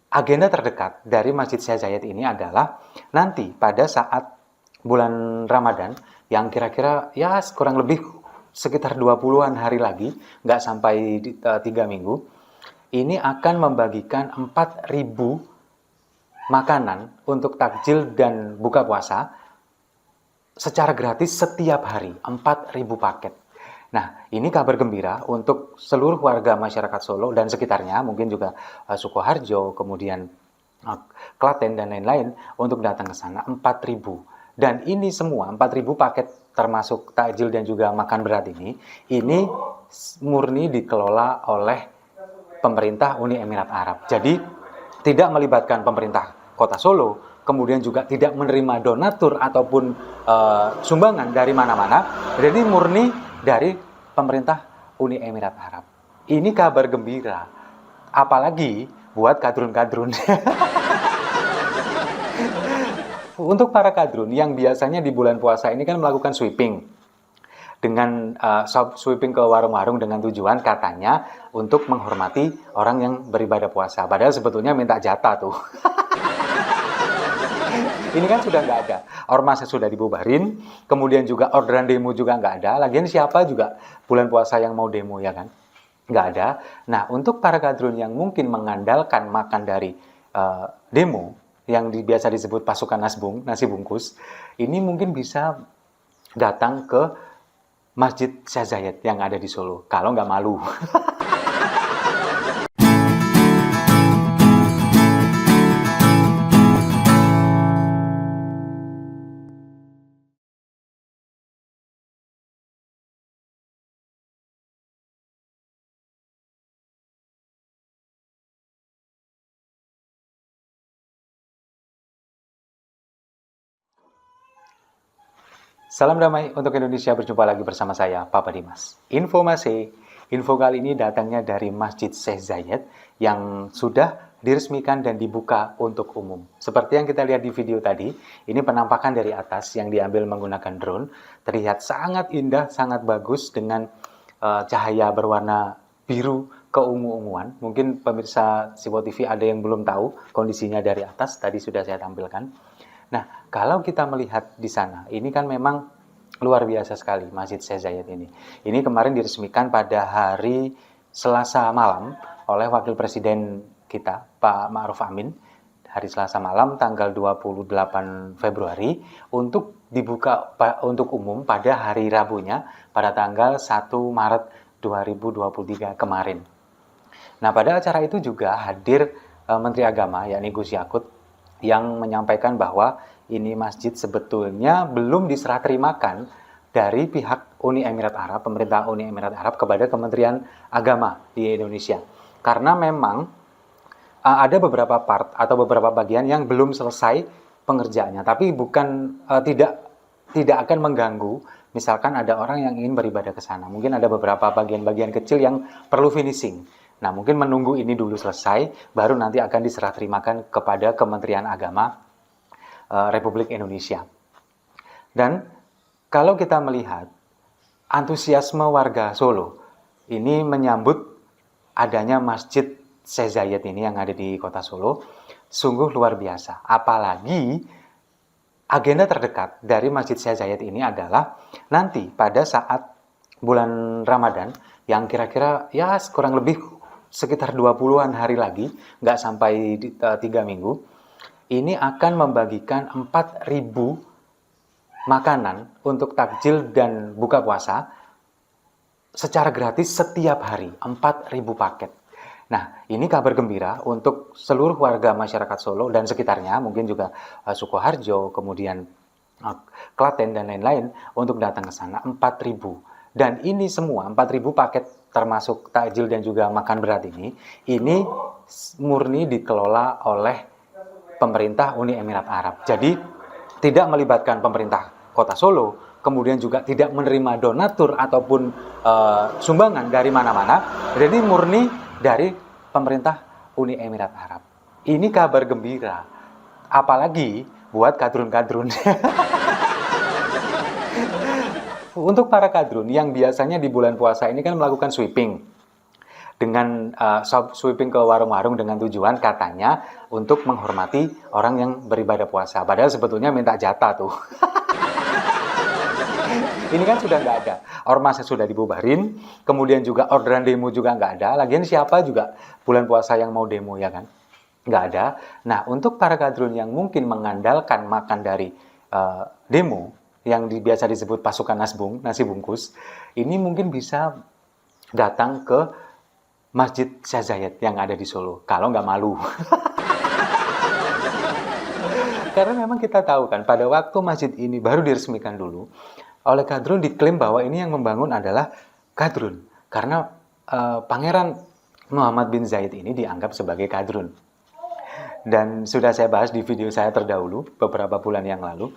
agenda terdekat dari Masjid Syekh Zayed ini adalah nanti pada saat bulan Ramadan yang kira-kira ya kurang lebih sekitar 20-an hari lagi, nggak sampai 3 minggu, ini akan membagikan 4.000 makanan untuk takjil dan buka puasa secara gratis setiap hari, 4.000 paket. Nah, ini kabar gembira untuk seluruh warga masyarakat Solo dan sekitarnya, mungkin juga Sukoharjo, kemudian Klaten dan lain-lain untuk datang ke sana 4.000. Dan ini semua 4.000 paket termasuk takjil dan juga makan berat ini murni dikelola oleh pemerintah Uni Emirat Arab. Jadi tidak melibatkan pemerintah Kota Solo, kemudian juga tidak menerima donatur ataupun sumbangan dari mana-mana. Jadi murni dari pemerintah Uni Emirat Arab. Ini kabar gembira, apalagi buat kadrun-kadrun. Untuk para kadrun yang biasanya di bulan puasa ini kan melakukan sweeping dengan sweeping ke warung-warung dengan tujuan katanya untuk menghormati orang yang beribadah puasa. Padahal sebetulnya minta jatah tuh. Ini kan sudah nggak ada. Ormasnya sudah dibubarin, kemudian juga orderan demo juga nggak ada. Lagian siapa juga bulan puasa yang mau demo, ya kan? Nggak ada. Nah, untuk para kadrun yang mungkin mengandalkan makan dari demo, yang biasa disebut pasukan nasbung, nasi bungkus, ini mungkin bisa datang ke Masjid Syekh Zayed yang ada di Solo, kalau nggak malu. Salam damai untuk Indonesia, berjumpa lagi bersama saya, Papa Dimas. Info kali ini datangnya dari Masjid Syekh Zayed yang sudah diresmikan dan dibuka untuk umum. Seperti yang kita lihat di video tadi, ini penampakan dari atas yang diambil menggunakan drone. Terlihat sangat indah, sangat bagus dengan cahaya berwarna biru keungu-unguan. Mungkin pemirsa Sipo TV ada yang belum tahu kondisinya dari atas, tadi sudah saya tampilkan. Nah, kalau kita melihat di sana, ini kan memang luar biasa sekali Masjid Syekh Zayed ini. Ini kemarin diresmikan pada hari Selasa malam oleh Wakil Presiden kita, Pak Ma'ruf Amin. Hari Selasa malam tanggal 28 Februari untuk dibuka untuk umum pada hari Rabunya pada tanggal 1 Maret 2023 kemarin. Nah, pada acara itu juga hadir Menteri Agama, yakni Gus Yakut, yang menyampaikan bahwa ini masjid sebetulnya belum diserah terimakan dari pihak Uni Emirat Arab, pemerintah Uni Emirat Arab kepada Kementerian Agama di Indonesia. Karena memang ada beberapa part atau beberapa bagian yang belum selesai pengerjaannya, tapi bukan tidak akan mengganggu. Misalkan ada orang yang ingin beribadah ke sana, mungkin ada beberapa bagian-bagian kecil yang perlu finishing. Nah, mungkin menunggu ini dulu selesai, baru nanti akan diserah terimakan kepada Kementerian Agama Republik Indonesia. Dan kalau kita melihat antusiasme warga Solo ini menyambut adanya Masjid Syekh Zayed ini yang ada di kota Solo, sungguh luar biasa. Apalagi agenda terdekat dari Masjid Syekh Zayed ini adalah nanti pada saat bulan Ramadan yang kira-kira ya kurang lebih sekitar 20-an hari lagi, nggak sampai 3 minggu, ini akan membagikan 4.000 makanan untuk takjil dan buka puasa secara gratis setiap hari, 4.000 paket. Nah, ini kabar gembira untuk seluruh warga masyarakat Solo dan sekitarnya, mungkin juga Sukoharjo, kemudian Klaten dan lain-lain untuk datang ke sana 4.000. Dan ini semua 4.000 paket termasuk takjil dan juga makan berat ini murni dikelola oleh pemerintah Uni Emirat Arab. Jadi tidak melibatkan pemerintah Kota Solo, kemudian juga tidak menerima donatur ataupun sumbangan dari mana-mana. Jadi murni dari pemerintah Uni Emirat Arab. Ini kabar gembira, apalagi buat kadrun-kadrun. Untuk para kadrun yang biasanya di bulan puasa ini kan melakukan sweeping dengan sweeping ke warung-warung dengan tujuan katanya untuk menghormati orang yang beribadah puasa. Padahal sebetulnya minta jatah tuh. Ini kan sudah nggak ada. Ormasnya sudah dibubarin, kemudian juga orderan demo juga nggak ada. Lagian siapa juga bulan puasa yang mau demo, ya kan? Nggak ada. Nah, untuk para kadrun yang mungkin mengandalkan makan dari demo, yang biasa disebut pasukan nasbung, nasi bungkus, ini mungkin bisa datang ke Masjid Syekh Zayed yang ada di Solo, kalau nggak malu. Karena memang kita tahu kan, pada waktu masjid ini baru diresmikan dulu, oleh Kadrun diklaim bahwa ini yang membangun adalah Kadrun. Karena Pangeran Muhammad bin Zayed ini dianggap sebagai Kadrun. Dan sudah saya bahas di video saya terdahulu, beberapa bulan yang lalu.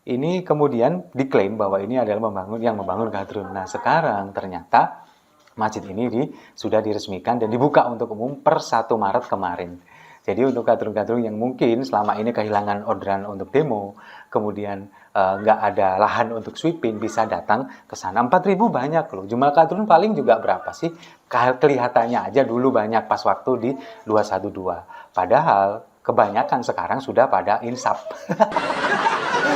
Ini kemudian diklaim bahwa ini adalah yang membangun Kadrun. Nah, sekarang ternyata masjid ini sudah diresmikan dan dibuka untuk umum per 1 Maret kemarin. Jadi untuk kadrun-kadrun yang mungkin selama ini kehilangan orderan untuk demo, kemudian nggak ada lahan untuk sweeping, bisa datang ke sana. 4.000 banyak loh. Jumlah kadrun paling juga berapa sih? Kelihatannya aja dulu banyak pas waktu di 212. Padahal kebanyakan sekarang sudah pada insaf.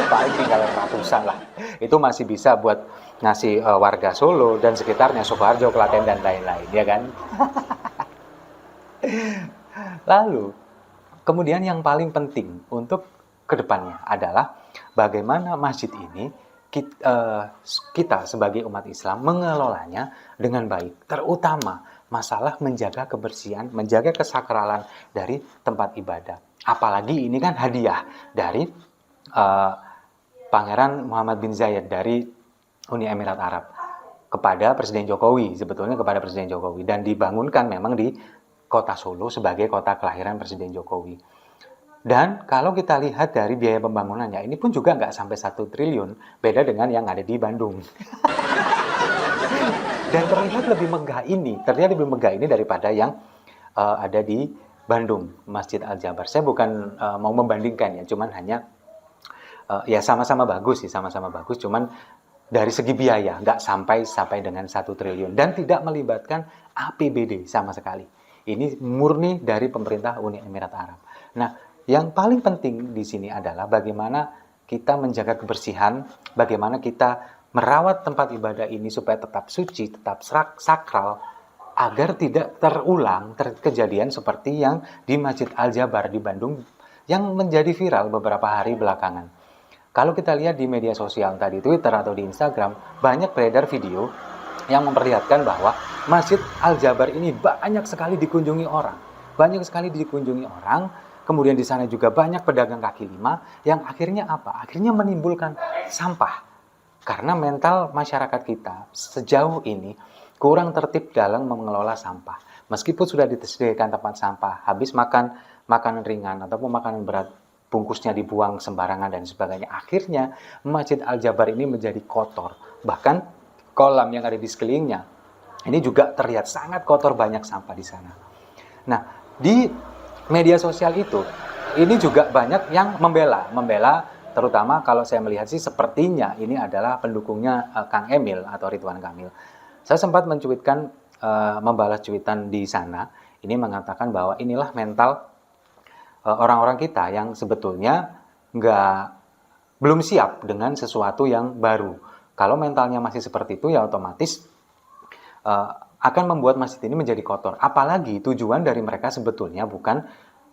Paling tinggal ratusan lah. Itu masih bisa buat ngasih warga Solo dan sekitarnya, Sukoharjo, Klaten, dan lain-lain, ya kan? Lalu, kemudian yang paling penting untuk kedepannya adalah bagaimana masjid ini kita sebagai umat Islam mengelolanya dengan baik. Terutama masalah menjaga kebersihan, menjaga kesakralan dari tempat ibadah. Apalagi ini kan hadiah dari Pangeran Muhammad bin Zayed dari Uni Emirat Arab kepada Presiden Jokowi, sebetulnya kepada Presiden Jokowi, dan dibangunkan memang di kota Solo sebagai kota kelahiran Presiden Jokowi. Dan kalau kita lihat dari biaya pembangunannya, ini pun juga nggak sampai 1 triliun, beda dengan yang ada di Bandung. Dan terlihat lebih megah ini daripada yang ada di Bandung, Masjid Al-Jabar. Saya bukan mau membandingkan ya, cuman hanya ya sama-sama bagus sih, sama-sama bagus, cuman dari segi biaya nggak sampai dengan 1 triliun dan tidak melibatkan APBD sama sekali. Ini murni dari pemerintah Uni Emirat Arab. Nah, yang paling penting di sini adalah bagaimana kita menjaga kebersihan, bagaimana kita merawat tempat ibadah ini supaya tetap suci, tetap sakral, agar tidak terulang kejadian seperti yang di Masjid Al-Jabar di Bandung yang menjadi viral beberapa hari belakangan. Kalau kita lihat di media sosial, entah di Twitter atau di Instagram, banyak beredar video yang memperlihatkan bahwa Masjid Al-Jabar ini banyak sekali dikunjungi orang. Kemudian di sana juga banyak pedagang kaki lima yang akhirnya apa? Akhirnya menimbulkan sampah. Karena mental masyarakat kita sejauh ini kurang tertib dalam mengelola sampah. Meskipun sudah disediakan tempat sampah, habis makan makanan ringan ataupun makanan berat, bungkusnya dibuang sembarangan dan sebagainya. Akhirnya Masjid Al-Jabar ini menjadi kotor. Bahkan kolam yang ada di sekelilingnya ini juga terlihat sangat kotor, banyak sampah di sana. Nah, di media sosial itu ini juga banyak yang membela, terutama kalau saya melihat sih sepertinya ini adalah pendukungnya Kang Emil atau Ridwan Kamil. Saya sempat mencuitkan, membalas cuitan di sana, ini mengatakan bahwa inilah mental orang-orang kita yang sebetulnya belum siap dengan sesuatu yang baru. Kalau mentalnya masih seperti itu, ya otomatis akan membuat masjid ini menjadi kotor. Apalagi tujuan dari mereka sebetulnya bukan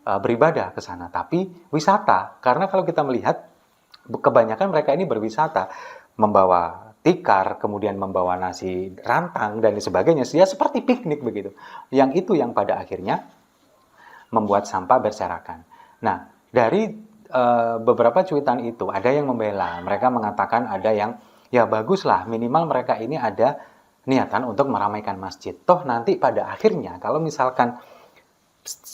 beribadah ke sana, tapi wisata. Karena kalau kita melihat, kebanyakan mereka ini berwisata, membawa tikar, kemudian membawa nasi rantang, dan sebagainya. Ya seperti piknik begitu. Yang itu yang pada akhirnya membuat sampah berserakan. Nah, dari beberapa cuitan itu, ada yang membela. Mereka mengatakan ada yang, ya baguslah, minimal mereka ini ada niatan untuk meramaikan masjid. Toh nanti pada akhirnya kalau misalkan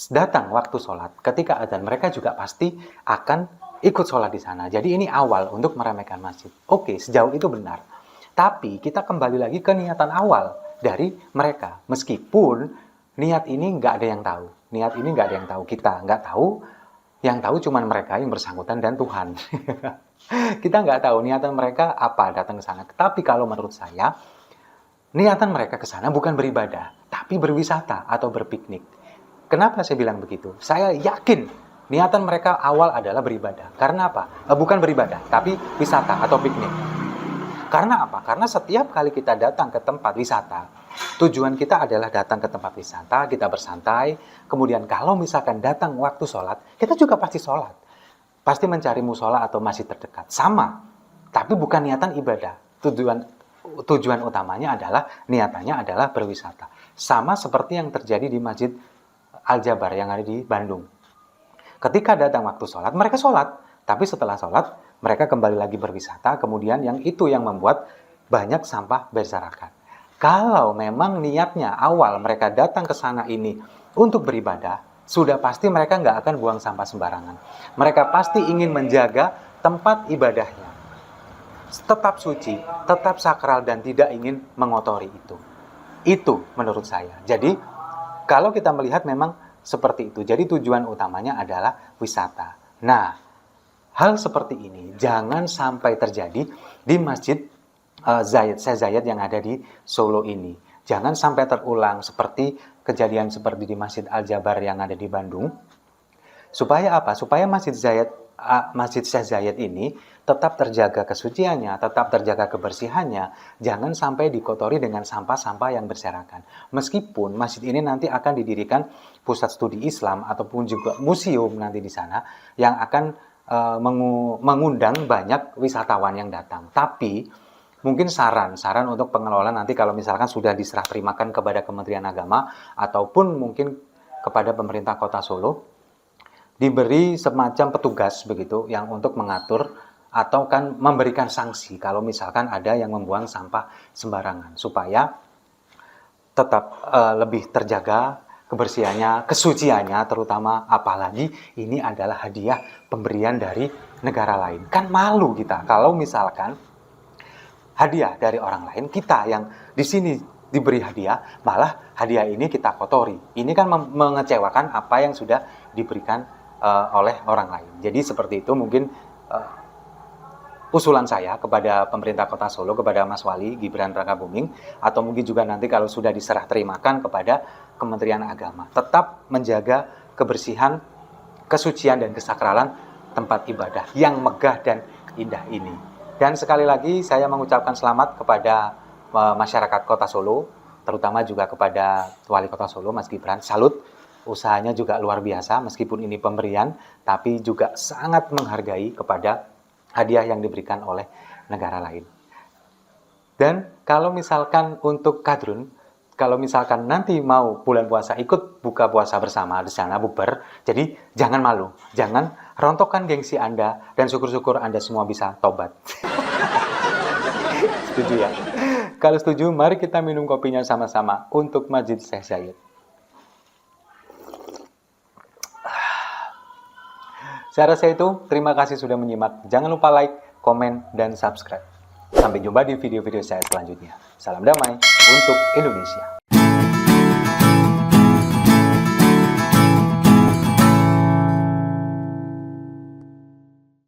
datang waktu sholat, ketika adzan mereka juga pasti akan ikut sholat di sana. Jadi ini awal untuk meramaikan masjid. Oke, sejauh itu benar. Tapi kita kembali lagi ke niatan awal dari mereka. Meskipun niat ini nggak ada yang tahu. Niat ini nggak ada yang tahu. Kita nggak tahu. Yang tahu cuma mereka yang bersangkutan dan Tuhan. Kita nggak tahu niatan mereka apa datang ke sana. Tapi kalau menurut saya, niatan mereka ke sana bukan beribadah, tapi berwisata atau berpiknik. Kenapa saya bilang begitu? Saya yakin niatan mereka awal adalah beribadah. Karena apa? Bukan beribadah, tapi wisata atau piknik. Karena apa? Karena setiap kali kita datang ke tempat wisata, tujuan kita adalah datang ke tempat wisata, kita bersantai. Kemudian kalau misalkan datang waktu sholat, kita juga pasti sholat. Pasti mencari musola atau masjid terdekat. Sama, tapi bukan niatan ibadah. Tujuan utamanya adalah, niatannya adalah berwisata. Sama seperti yang terjadi di Masjid Al-Jabar yang ada di Bandung. Ketika datang waktu sholat, mereka sholat. Tapi setelah sholat, mereka kembali lagi berwisata, kemudian yang itu yang membuat banyak sampah berserakan. Kalau memang niatnya awal mereka datang ke sana ini untuk beribadah, sudah pasti mereka nggak akan buang sampah sembarangan. Mereka pasti ingin menjaga tempat ibadahnya tetap suci, tetap sakral, dan tidak ingin mengotori itu. Itu menurut saya. Jadi, kalau kita melihat memang seperti itu. Jadi tujuan utamanya adalah wisata. Nah, hal seperti ini jangan sampai terjadi di Masjid Syekh Zayed yang ada di Solo ini. Jangan sampai terulang seperti kejadian seperti di Masjid Al-Jabar yang ada di Bandung. Supaya apa? Supaya Masjid Syekh Zayed ini tetap terjaga kesuciannya, tetap terjaga kebersihannya, jangan sampai dikotori dengan sampah-sampah yang berserakan. Meskipun masjid ini nanti akan didirikan pusat studi Islam ataupun juga museum nanti di sana yang akan mengundang banyak wisatawan yang datang. Tapi mungkin saran untuk pengelola nanti kalau misalkan sudah diserah terimakan kepada Kementerian Agama ataupun mungkin kepada pemerintah Kota Solo, diberi semacam petugas begitu yang untuk mengatur atau kan memberikan sanksi kalau misalkan ada yang membuang sampah sembarangan supaya tetap lebih terjaga kebersihannya, kesuciannya terutama, apalagi ini adalah hadiah pemberian dari negara lain. Kan malu kita kalau misalkan hadiah dari orang lain, kita yang di sini diberi hadiah, malah hadiah ini kita kotori. Ini kan mengecewakan apa yang sudah diberikan oleh orang lain. Jadi seperti itu mungkin usulan saya kepada pemerintah Kota Solo, kepada Mas Wali Gibran Rakabuming, atau mungkin juga nanti kalau sudah diserah terimakan kepada Kementerian Agama, tetap menjaga kebersihan, kesucian dan kesakralan tempat ibadah yang megah dan indah ini. Dan sekali lagi saya mengucapkan selamat kepada masyarakat Kota Solo, terutama juga kepada Wali Kota Solo Mas Gibran. Salut, usahanya juga luar biasa meskipun ini pemberian, tapi juga sangat menghargai kepada hadiah yang diberikan oleh negara lain. Dan kalau misalkan untuk kadrun, kalau misalkan nanti mau bulan puasa ikut buka puasa bersama di sana bukber, jadi jangan malu, jangan rontokkan gengsi Anda, dan syukur-syukur Anda semua bisa tobat. Setuju ya? Kalau setuju, mari kita minum kopinya sama-sama untuk Masjid Syekh Zayed. Saya rasa itu, terima kasih sudah menyimak. Jangan lupa like, komen, dan subscribe. Sampai jumpa di video-video saya selanjutnya. Salam damai untuk Indonesia.